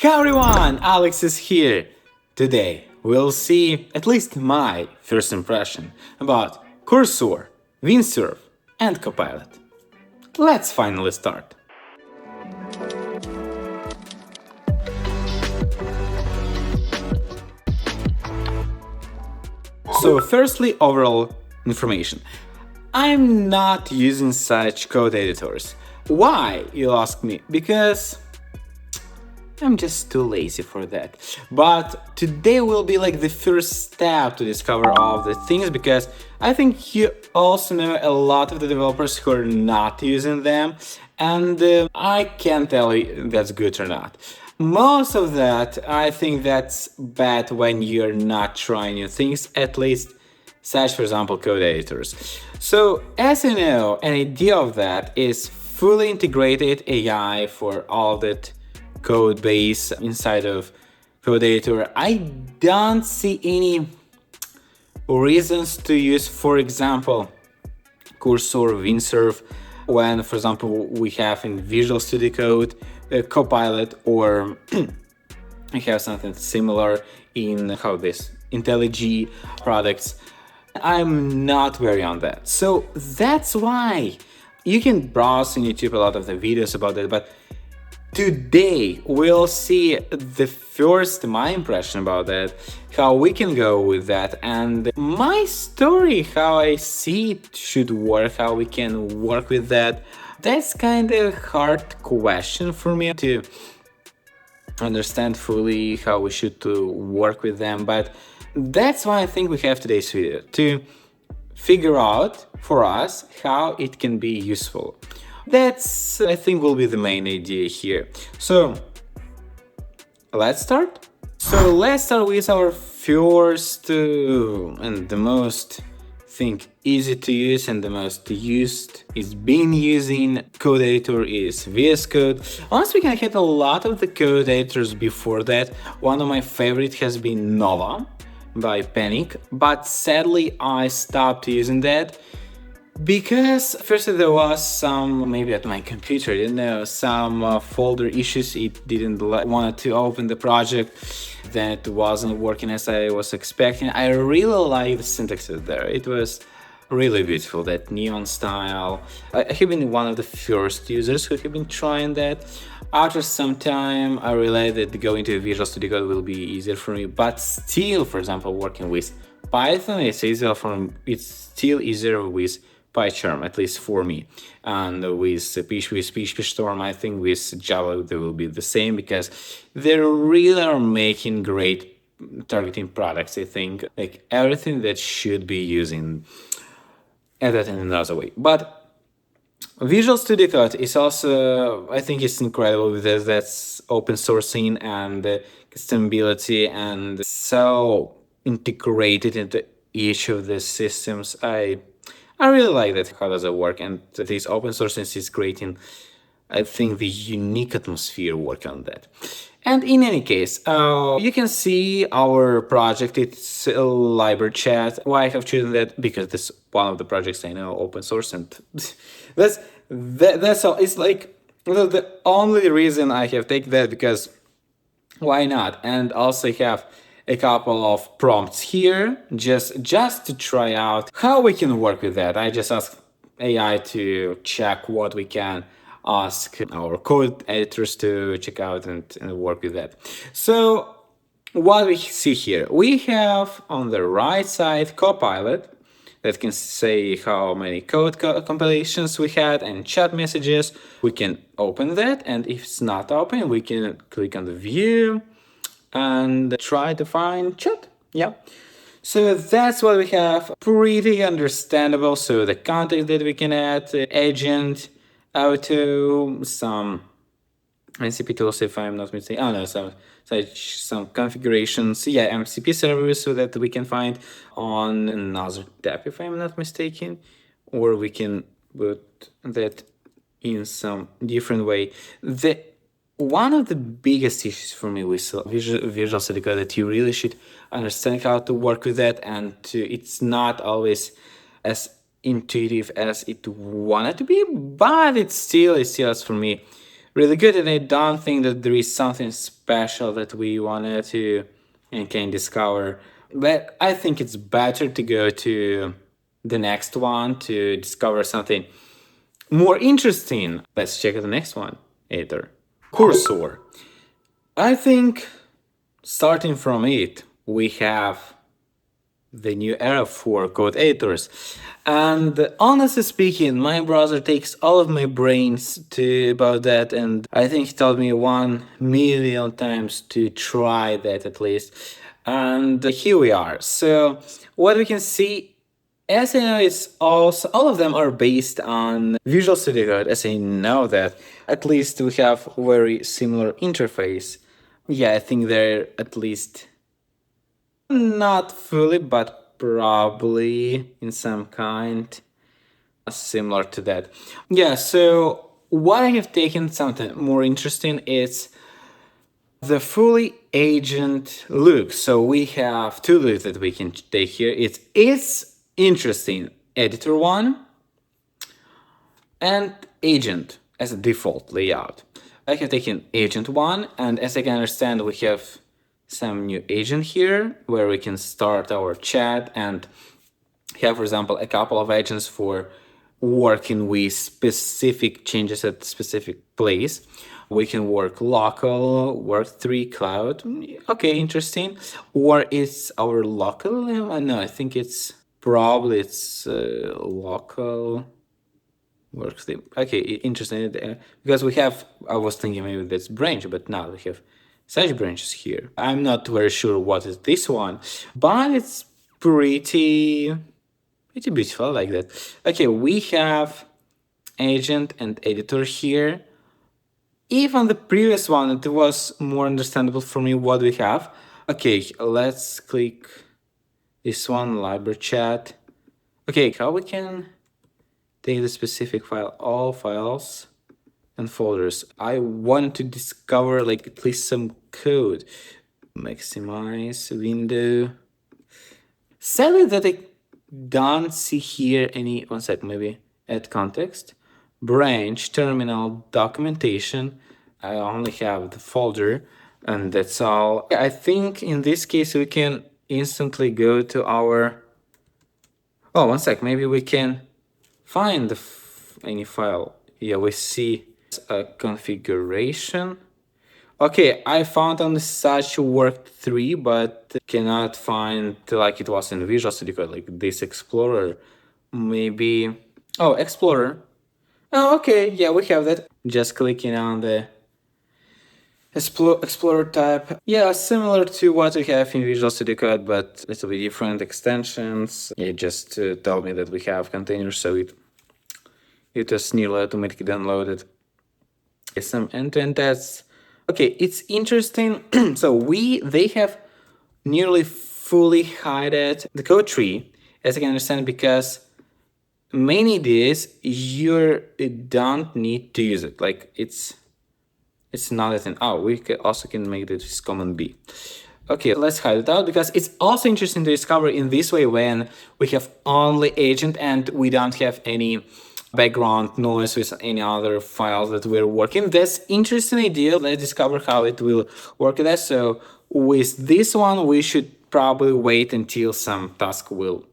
Hello everyone, Alex is here. Today we'll see at least my first impression about Cursor, Windsurf and Copilot. Let's finally start. So firstly, overall information. I'm not using such code editors. Why, you'll ask me? Because I'm just too lazy for that. But today will be like the first step to discover all of the things, because I think you also know a lot of the developers who are not using them, and I can't tell you that's good or not. Most of that, I think that's bad when you're not trying new things, at least such, for example, code editors. So as you know, an idea of that is fully integrated AI for all that code base inside of code editor. I don't see any reasons to use, for example, Cursor, Windsurf, when, for example, we have in Visual Studio Code, Copilot, or we have something similar in IntelliJ products. I'm not very on that. So that's why you can browse on YouTube a lot of the videos about it, but today we'll see my impression about that, how we can go with that, and my story, how I see it should work, how we can work with that. That's kind of hard question for me to understand fully how we should to work with them, but that's why I think we have today's video, to figure out for us how it can be useful. That's, I think, will be the main idea here. So let's start. So let's start with our first and the most easy to use and the most used is been using code editor is VS Code. Honestly, I had a lot of the code editors before that. One of my favorites has been Nova by Panic, but sadly I stopped using that because first there was some, maybe at my computer, some folder issues. It didn't want to open the project, that wasn't working as I was expecting. I really like the syntax there. It was really beautiful, that neon style. I have been one of the first users who have been trying that. After some time, I realized that going to Visual Studio Code will be easier for me, but still, for example, working with Python, it's still easier with PyCharm, at least for me. And with PHP Storm, I think with Java they will be the same, because they really are making great targeting products. I think like everything that should be using that in another way. But Visual Studio Code is also, I think it's incredible because that's open sourcing and customability and so integrated into each of the systems. I really like that, how does it work, and that this open source is creating, I think, the unique atmosphere work on that. And in any case, you can see our project, it's a library chat. Why I have chosen that? Because this is one of the projects I know open source, and that's all. It's like the only reason I have taken that, because why not? And also have a couple of prompts here just to try out how we can work with that. I just asked AI to check what we can ask our code editors to check out and work with that. So what we see here, we have on the right side Copilot that can say how many code compilations we had and chat messages. We can open that, and if it's not open, we can click on the view and try to find chat. Yeah. So that's what we have. Pretty understandable. So the context that we can add, agent, auto, some MCP tools, if I'm not mistaken. Oh no, some configurations. Yeah, MCP service, so that we can find on another tab, if I'm not mistaken, or we can put that in some different way. One of the biggest issues for me with Visual Studio Code that you really should understand how to work with that, and it's not always as intuitive as it wanted to be, but it still is for me really good, and I don't think that there is something special that we wanted to and can discover. But I think it's better to go to the next one to discover something more interesting. Let's check the next one, editor. Cursor. I think starting from it, we have the new era for code editors. And honestly speaking, my browser takes all of my brains to about that, and I think he told me 1 million times to try that at least. And here we are. So what we can see, as I know, it's also all of them are based on Visual Studio Code. As I know that, at least we have very similar interface. Yeah, I think they're at least not fully, but probably in some kind similar to that. Yeah, so what I have taken something more interesting is the fully agent look. So we have two looks that we can take here. It's interesting editor one and agent as a default layout. I have taken agent one, and as I can understand, we have some new agent here where we can start our chat and have, for example, a couple of agents for working with specific changes at specific place. We can work local, work 3 cloud. Okay, interesting. Or it's our local? No, I think it's probably local. Works. Okay, interesting. Because we have, I was thinking maybe that's branch, but now we have such branches here. I'm not very sure what is this one, but it's pretty beautiful. I like that. Okay, we have agent and editor here. Even the previous one, it was more understandable for me what we have. Okay, let's click this one, library chat. Okay, how we can take the specific file, all files and folders. I want to discover like at least some code. Maximize window. Sadly that I don't see here any, one sec, maybe add context. Branch, terminal, documentation. I only have the folder and that's all. I think in this case we can instantly go to our, oh, one sec, maybe we can find any file. Yeah, we see a configuration. Okay, I found on such work 3, but cannot find like it was in Visual Studio Code, like this Explorer. Maybe, oh, Explorer. Oh, okay, yeah, we have that. Just clicking on the Explorer tab. Yeah, similar to what we have in Visual Studio Code, but a little bit different extensions. Yeah, just tell me that we have containers, so it was nearly automatically downloaded. Some end-to-end tests. Okay, it's interesting. So they have nearly fully hidden the code tree, as I can understand, because many days you don't need to use it. Like it's not a thing. Oh, we also can make this command B. Okay, let's hide it out because it's also interesting to discover in this way when we have only agent and we don't have any background noise with any other files that we're working. That's interesting idea. Let's discover how it will work with that. So with this one, we should probably wait until some task will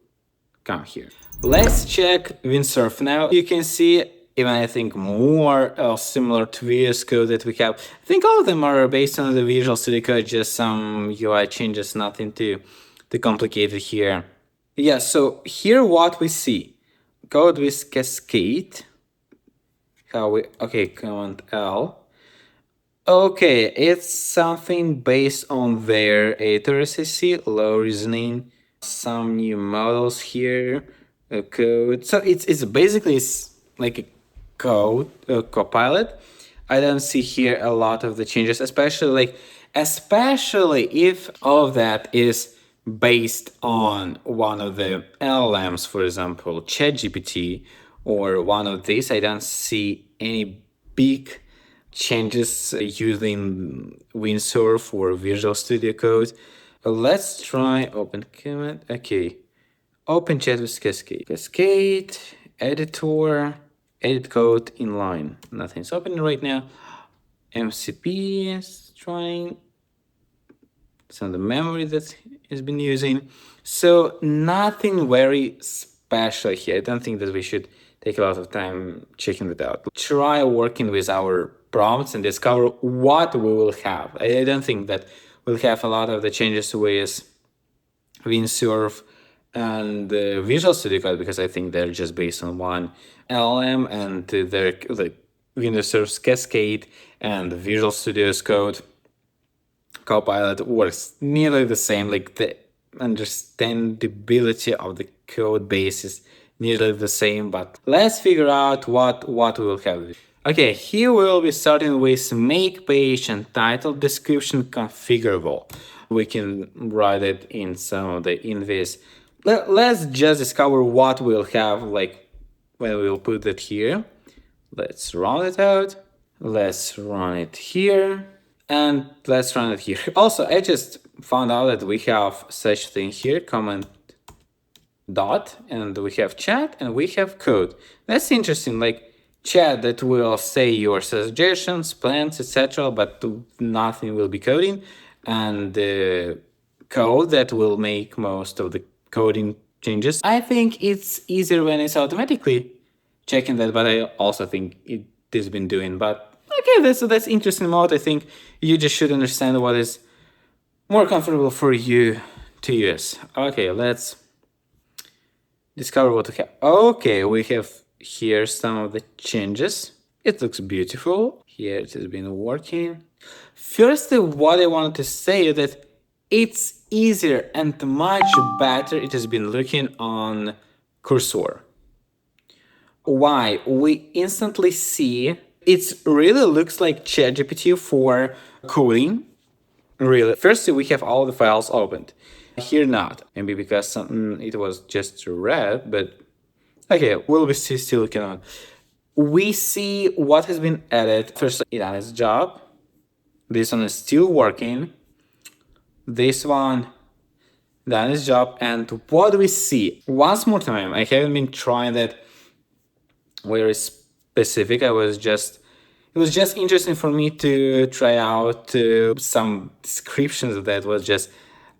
come here. Let's check Windsurf now. You can see even I think more similar to VS Code that we have. I think all of them are based on the Visual Studio Code, just some UI changes, nothing too complicated here. Yeah, so here what we see. Code with Cascade. Command L. Okay, it's something based on their editors, I see, low reasoning, some new models here, code. So it's basically like a code, Copilot. I don't see here a lot of the changes, especially if all of that is based on one of the LLMs, for example, ChatGPT, or one of these. I don't see any big changes using Windsurf or Visual Studio Code. Let's try open command. Okay, open chat with Cascade. Cascade, editor, edit code inline. Nothing's opening right now. MCP is trying some of the memory that has been using. So nothing very special here. I don't think that we should take a lot of time checking that out. Try working with our prompts and discover what we will have. I don't think that we'll have a lot of the changes with Windsurf and Visual Studio Code, because I think they're just based on one LLM, and they're like Windsurf's Cascade and Visual Studio's code Copilot works nearly the same. Like the understandability of the code base is nearly the same, but let's figure out what we will have. Okay, here we will be starting with make page and title description configurable. We can write it in some of the invis. Let's just discover what we'll have, like when we'll put it here. Let's run it out. Let's run it here. And let's run it here. Also, I just found out that we have such thing here, comment dot, and we have chat and we have code. That's interesting, like chat that will say your suggestions, plans, etc., but nothing will be coding, and the code that will make most of the coding changes. I think it's easier when it's automatically checking that, but I also think it has been doing. But okay, that's interesting mode. I think you just should understand what is more comfortable for you to use. Okay, let's discover what we have. Okay, we have here some of the changes. It looks beautiful. Here it has been working. Firstly, what I wanted to say is that it's easier and much better it has been looking on cursor. Why? We instantly see it really looks like ChatGPT for coding. Really. Firstly, we have all the files opened. Here not. Maybe because it was just red, but okay, we'll be still looking on. We see what has been added. First, it done its job. This one is still working. This one done its job. And what do we see? Once more time, I haven't been trying that very specific. It was just interesting for me to try out some descriptions that was just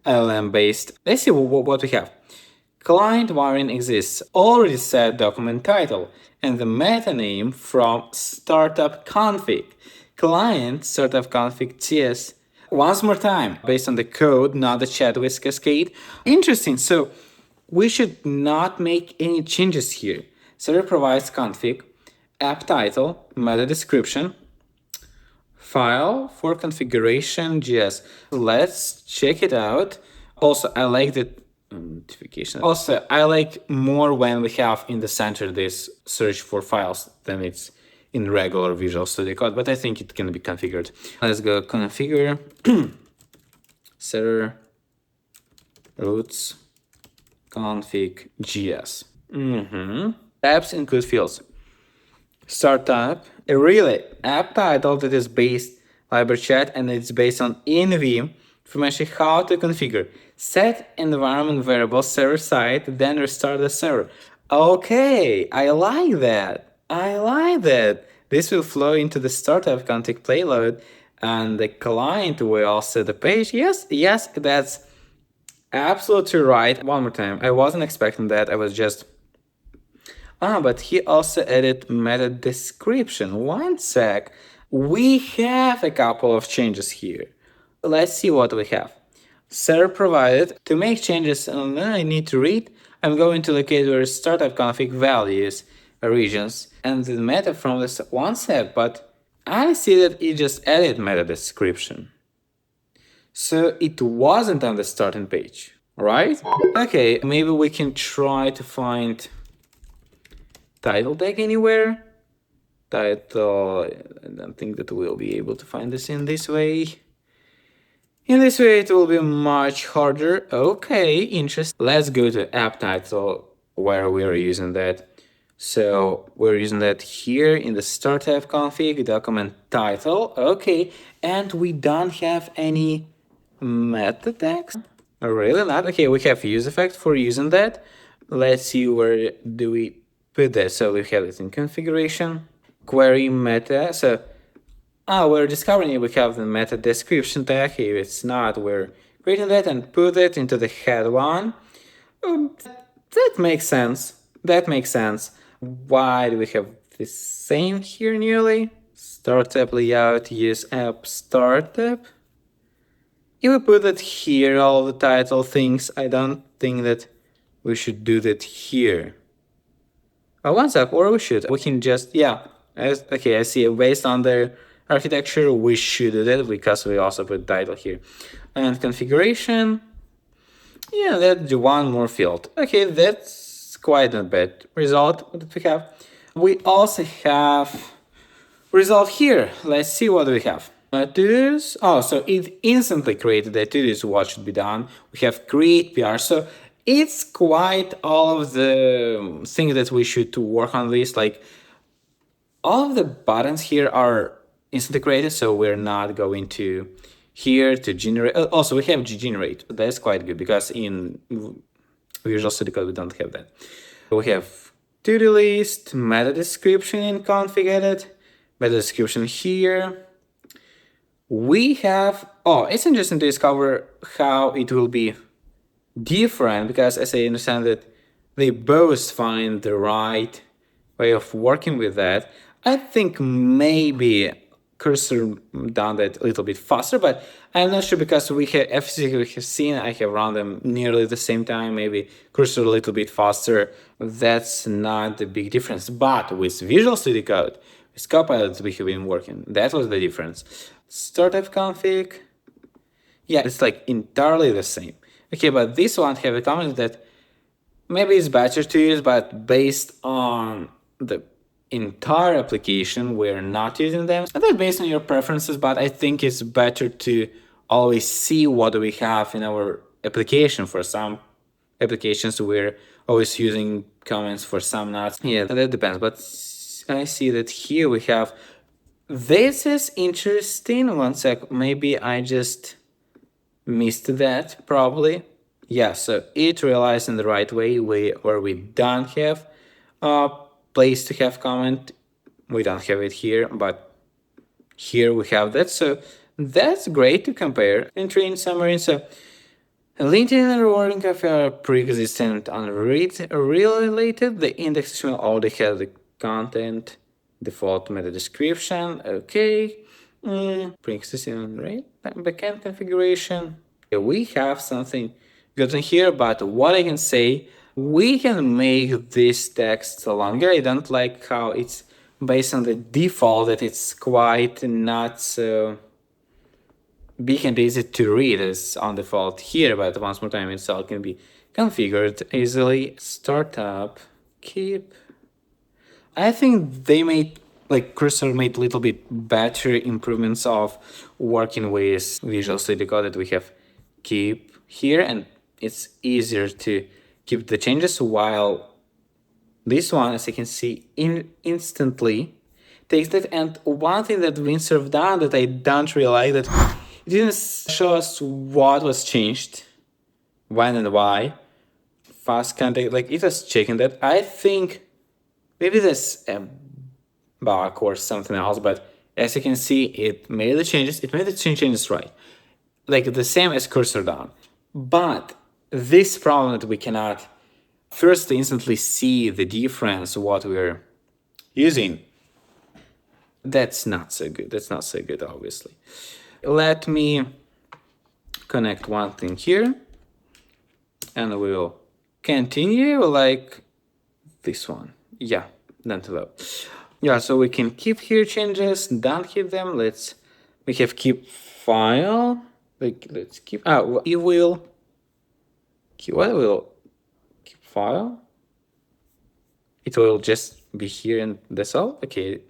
LLM based. Let's see what we have. Client variant exists. Already set document title and the meta name from startup config. Client startup config TS. Once more time, based on the code, not the chat with Cascade. Interesting. So we should not make any changes here. Server provides config, app title, meta description, file for configuration JS. Let's check it out. Also, I like the notification. Also, I like more when we have in the center this search for files than it's in regular Visual Studio Code, but I think it can be configured. Let's go configure server roots config JS. Apps include fields. Startup, a really app title that is based library chat and it's based on env information how to configure. Set environment variable server side, then restart the server. Okay, I like that. This will flow into the startup config payload and the client will also the page. Yes, that's absolutely right. One more time. I wasn't expecting that. I was just but he also added meta description. One sec. We have a couple of changes here. Let's see what we have. Server provided. To make changes, and then I need to read. I'm going to locate where startup config values regions and the meta from this one sec, but I see that it just added meta description. So it wasn't on the starting page, right? Okay, maybe we can try to find title tag anywhere. Title, I don't think that we'll be able to find this in this way. In this way it will be much harder. Okay, interesting. Let's go to app title where we're using that. So we're using that here in the startup config document title. Okay, and we don't have any meta tags. Really not? Okay, we have use effect for using that. Let's see where do we put that. So we have it in configuration, query meta. So we're discovering it. We have the meta description tag. If it's not, we're creating that and put it into the head one. That makes sense. That makes sense. Why do we have the same here nearly? Startup layout, use app startup. If we put it here, all the title things, I don't think that we should do that here. Oh, one sec, or we should. We can just, okay, I see. Based on the architecture, we should do that because we also put title here. And configuration, yeah, that's one more field. Okay, that's quite a bad result that we have. We also have result here. Let's see what we have. To-dos. Oh, so it instantly created the to-dos, what should be done. We have create PR. So it's quite all of the things that we should to work on this. Like all of the buttons here are instantly created, so we're not going to here to generate. Also, we have generate. That's quite good because in Visual Studio Code we don't have that. We have to-do list, meta description in config edit, meta description here. We have, it's interesting to discover how it will be different because as I understand that they both find the right way of working with that. I think maybe cursor done that a little bit faster, but I'm not sure because we have seen I have run them nearly the same time, maybe cursor a little bit faster. That's not the big difference. But with Visual Studio Code, with Copilot we have been working, that was the difference. Startup config, yeah, it's like entirely the same. Okay, but this one have a comment that maybe it's better to use, but based on the entire application, we're not using them. And that's based on your preferences, but I think it's better to always see what we have in our application. For some applications, we're always using comments, for some not. Yeah, that depends, but I see that here we have, this is interesting. One sec, maybe I just missed that, probably. Yeah, so it realized in the right way where we don't have a place to have comment. We don't have it here, but here we have that. So that's great to compare. Entry in summary. So LinkedIn and rewarding cafe are pre-existent and related. The index will already have the content, default meta description. Okay. Pre-existing, right? Backend configuration. We have something good in here, but what I can say, we can make this text longer. I don't like how it's based on the default, that it's quite not so big and easy to read as on default here, but once more time it's all can be configured easily. Startup, keep. I think they made, like Cursor made a little bit better improvements of working with Visual Studio Code that we have keep here, and it's easier to keep the changes, while this one, as you can see, instantly takes that. And one thing that Windsurf done that I don't really like, that it didn't show us what was changed, when and why. Fast contact, like it was checking that. I think maybe that's a bug or something else, but as you can see, it made the changes. It made the changes right, like the same as cursor down. But this problem that we cannot first instantly see the difference what we're using, that's not so good. That's not so good, obviously. Let me connect one thing here, and we'll continue like this one. Yeah, done to load. Yeah, so we can keep here changes, don't keep them. We have keep file. Like let's keep. It will. What will keep file? It will just be here and that's all. Okay,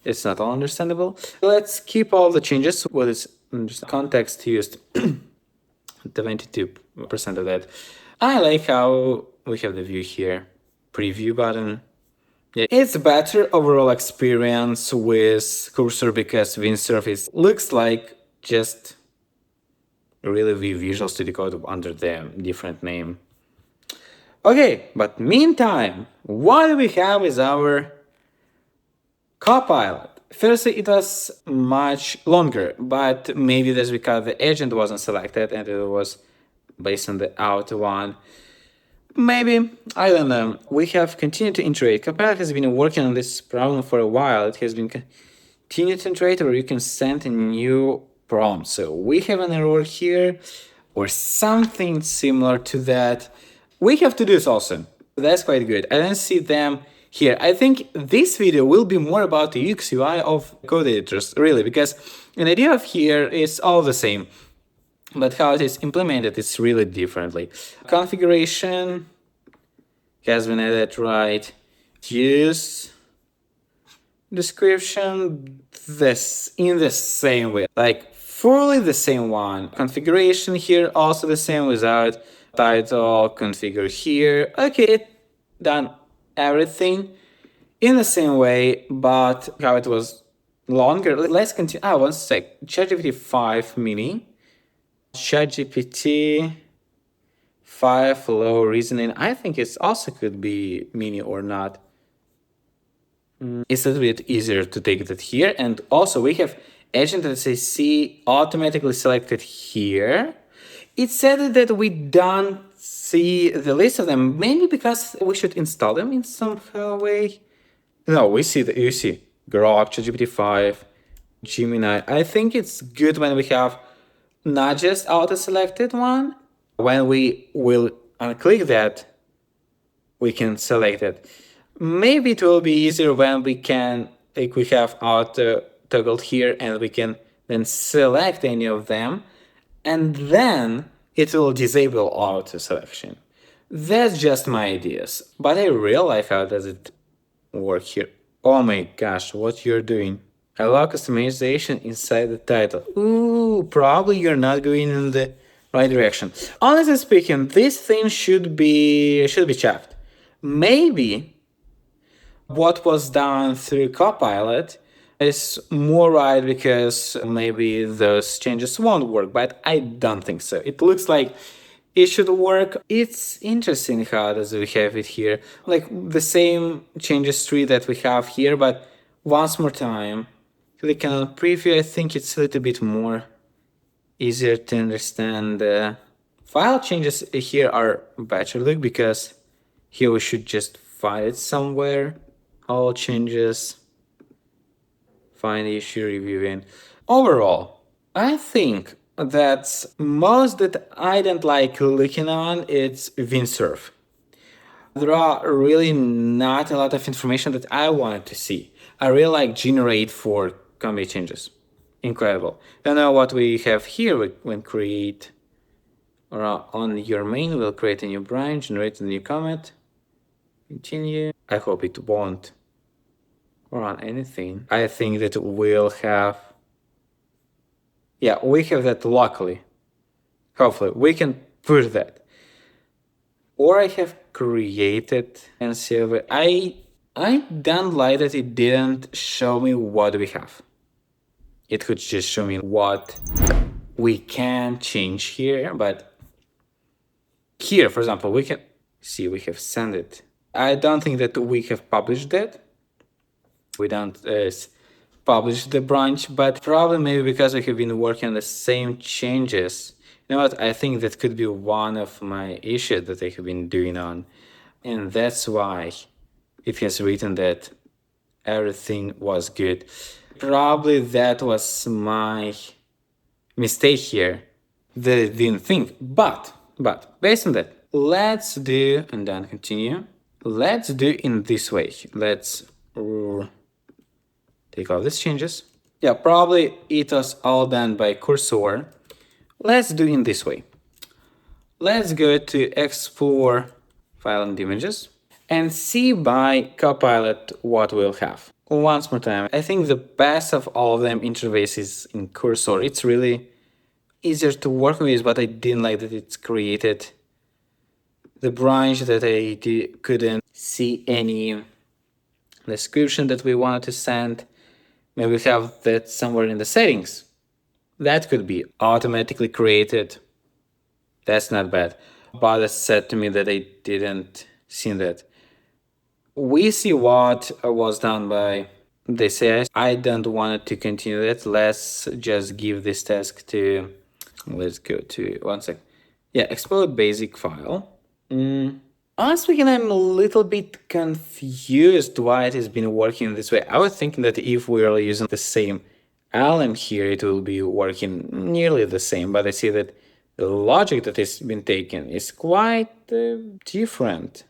it's not all understandable. Let's keep all the changes. What is context used? 22% of that. I like how we have the view here, preview button. Yeah, it's better overall experience with cursor because Windsurf looks like just really Visual Studio Code under the different name. Okay, but meantime, what we have is our Copilot. Firstly, it was much longer, but maybe that's because the agent wasn't selected and it was based on the outer one. Maybe, I don't know. We have continued to iterate. Copilot has been working on this problem for a while. It has been continued to iterate, or you can send a new prompt. So we have an error here, or something similar to that. We have to do this also. That's quite good. I don't see them here. I think this video will be more about the UX UI of code editors, really, because an idea of here is all the same. But how it is implemented is really differently. Configuration has been added right. Use description this in the same way, like fully the same one. Configuration here also the same without title. Configure here. Okay, it done everything in the same way, but how it was longer. Let's continue. One sec. ChatGPT 5 mini. ChatGPT 5 low reasoning. I think it also could be mini or not. It's a little bit easier to take that here. And also we have agent that says C automatically selected here. It said that we don't see the list of them, maybe because we should install them in some way. No, we see that you see Grok, ChatGPT 5, Gemini. I think it's good when we have not just auto-selected one. When we will unclick that, we can select it. Maybe it will be easier when we can, like we have auto toggled here and we can then select any of them and then it will disable auto selection. That's just my ideas, but I really like how does it work here. Oh my gosh, what you're doing. Allow customization inside the title. Ooh, probably you're not going in the right direction. Honestly speaking, this thing should be checked. Maybe what was done through Copilot is more right because maybe those changes won't work, but I don't think so. It looks like it should work. It's interesting how does we have it here. Like the same changes tree that we have here, but once more time, click on preview. I think it's a little bit more easier to understand. File changes here are better look because here we should just find it somewhere. All changes, find issue reviewing. Overall, I think that most that I don't like looking on it's Windsurf. There are really not a lot of information that I wanted to see. I really like generate for commit changes. Incredible. Then what we have here, we can create, or on your main, we'll create a new branch, generate a new commit, continue. I hope it won't run anything. I think that we'll have, yeah, we have that locally. Hopefully we can push that. Or I have created and server. I don't like that it didn't show me what we have. It could just show me what we can change here, but here, for example, we can see we have sent it. I don't think that we have published that. We don't publish the branch, but probably maybe because we have been working on the same changes. You know what? I think that could be one of my issues that I have been doing on. And that's why it has written that everything was good. Probably that was my mistake here that I didn't think. But based on that, let's do, and then continue. Let's do in this way. Let's take all these changes. Yeah, probably it was all done by cursor. Let's do in this way. Let's go to explore file and images and see by Copilot what we'll have. Once more time, I think the best of all of them interfaces in cursor. It's really easier to work with, but I didn't like that it's created the branch that I couldn't see any description that we wanted to send. Maybe we have that somewhere in the settings. That could be automatically created. That's not bad. But it said to me that I didn't see that. We see what was done by They say I don't want to continue that. Let's just give this task to, let's go to, one sec. Yeah, explode basic file. Honestly, speaking, I'm a little bit confused why it has been working this way. I was thinking that if we are using the same LM here, it will be working nearly the same, but I see that the logic that has been taken is quite different.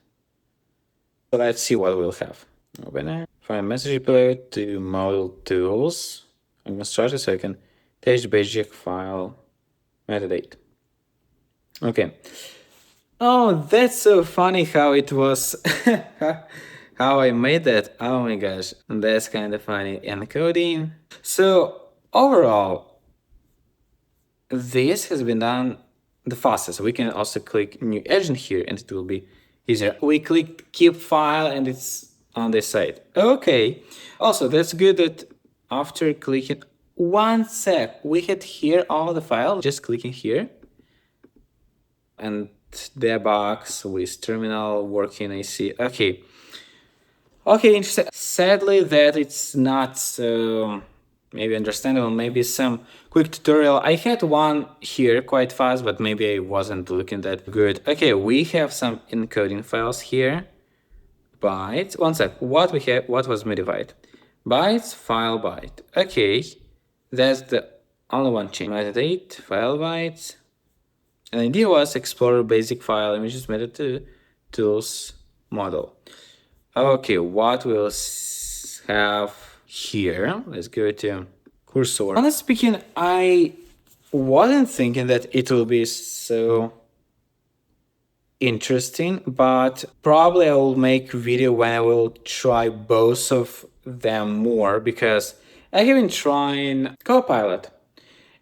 So let's see what we'll have. Open it, find message player to model tools. I'm gonna start it so I can test basic file metadata. Okay. Oh, that's so funny how it was, how I made that. Oh my gosh, that's kind of funny. Encoding. So overall, this has been done the fastest. We can also click new agent here and it will be easier. We click keep file and it's on this side. Okay. Also, that's good that after clicking, one sec, we had here all the files, just clicking here. And the box with terminal working, I see. Okay. Okay, interesting. Sadly, that it's not so maybe understandable. Maybe some quick tutorial. I had one here quite fast, but maybe I wasn't looking that good. Okay, we have some encoding files here. Bytes. One sec. What we have? What was modified? Bytes, file byte. Okay, that's the only one change. Metadata, file bytes. And the idea was explore basic file images method to tools model. Okay, what we'll have here, let's go to cursor. Honestly speaking, I wasn't thinking that it will be so interesting, but probably I will make a video when I will try both of them more, because I have been trying Copilot.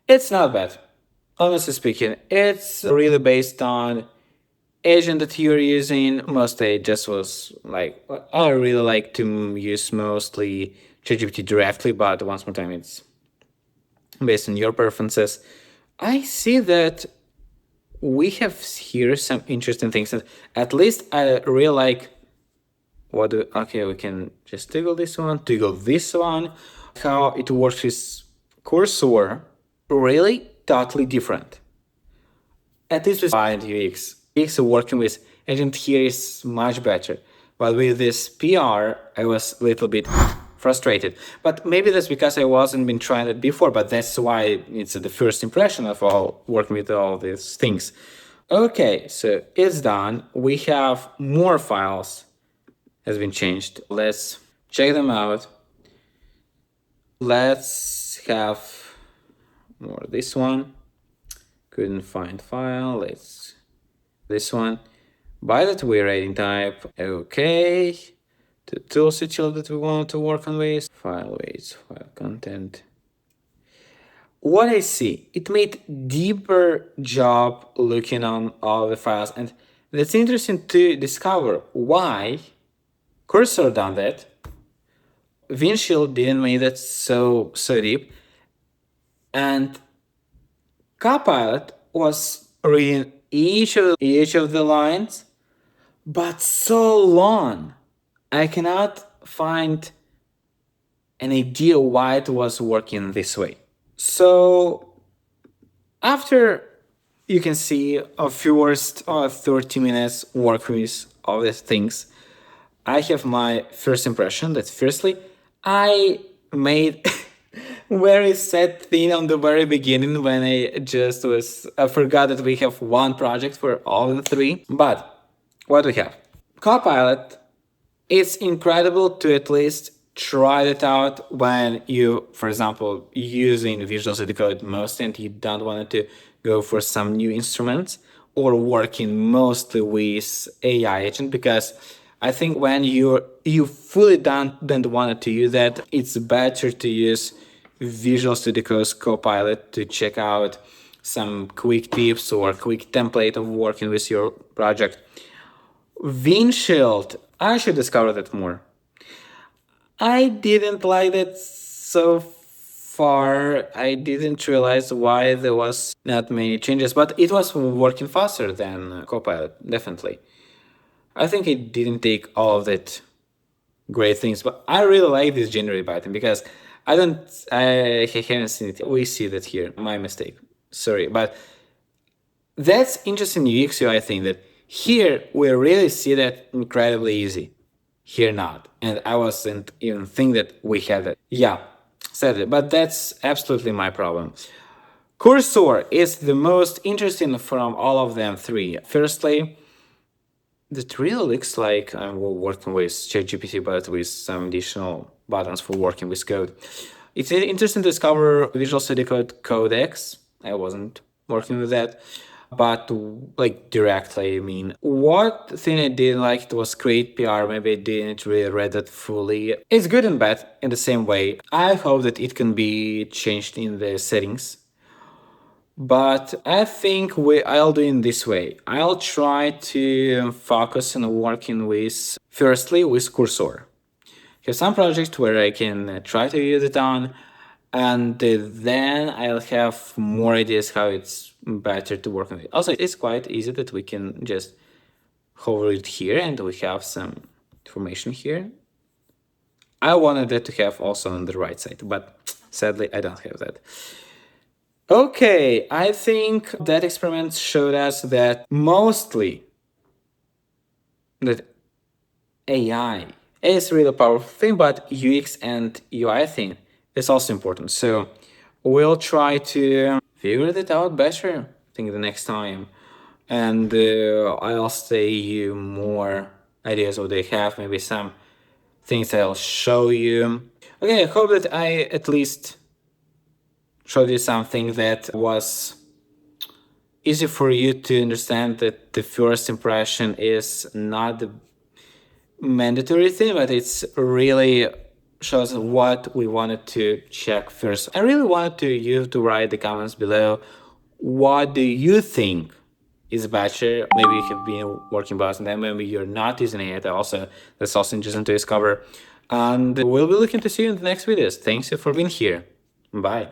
It's not bad. Honestly speaking, it's really based on agent that you're using. Mostly it just was like, I really like to use mostly ChatGPT directly, but once more time, it's based on your preferences. I see that we have here some interesting things that at least I really like. Okay, we can just toggle this one, how it works with cursor, really totally different. At least with UX. UX working with agent here is much better. But with this PR, I was a little bit frustrated. But maybe that's because I wasn't been trying it before, but that's why it's the first impression of all working with all these things. Okay, so it's done. We have more files has been changed. Let's check them out. Let's have more this one. Couldn't find file. Let's this one. By that way rating type. Okay. The tools utility that we want to work on with. File weights, file content. What I see, it made deeper job looking on all the files, and that's interesting to discover why Cursor done that. Windshield didn't make that so deep, and Copilot was reading each of the lines, but so long. I cannot find an idea why it was working this way. So after you can see a first 30 minutes work with all these things, I have my first impression that firstly, I made very sad thing on the very beginning when I just I forgot that we have one project for all the three. But what we have? Copilot, it's incredible to at least try it out when you, for example, using Visual Studio Code most and you don't want to go for some new instruments or working mostly with AI agent, because I think when you fully don't want to use that, it's better to use Visual Studio Code's Copilot to check out some quick tips or quick template of working with your project. Windshield, I should discover that more. I didn't like that so far. I didn't realize why there was not many changes, but it was working faster than Copilot, definitely. I think it didn't take all of that great things. But I really like this generate button because I haven't seen it. We see that here. My mistake. Sorry, but that's interesting UX UI thing that here we really see that incredibly easy. Here not. And I wasn't even think that we had that. Yeah, sadly, but that's absolutely my problem. Cursor is the most interesting from all of them three. Firstly, it really looks like I'm working with ChatGPT, but with some additional buttons for working with code. It's interesting to discover Visual Studio Code Codex. I wasn't working with that, but like directly, I mean, what thing I didn't like it was create PR. Maybe I didn't really read it fully. It's good and bad in the same way. I hope that it can be changed in the settings. But I think I'll do it this way. I'll try to focus on working with, firstly, with Cursor. Have some projects where I can try to use it on, and then I'll have more ideas how it's better to work on it. Also, it's quite easy that we can just hover it here and we have some information here. I wanted that to have also on the right side, but sadly I don't have that. Okay, I think that experiment showed us that mostly that AI is really a powerful thing, but UX and UI thing is also important. So we'll try to figure that out better, I think, the next time. And I'll say you more ideas what they have, maybe some things I'll show you. Okay, I hope that I at least showed you something that was easy for you to understand, that the first impression is not the mandatory thing, but it's really shows what we wanted to check first. I really wanted you to write the comments below. What do you think is better? Maybe you have been working both, and then maybe you're not using it. Also, that's also interesting to discover. And we'll be looking to see you in the next videos. Thanks for being here. Bye.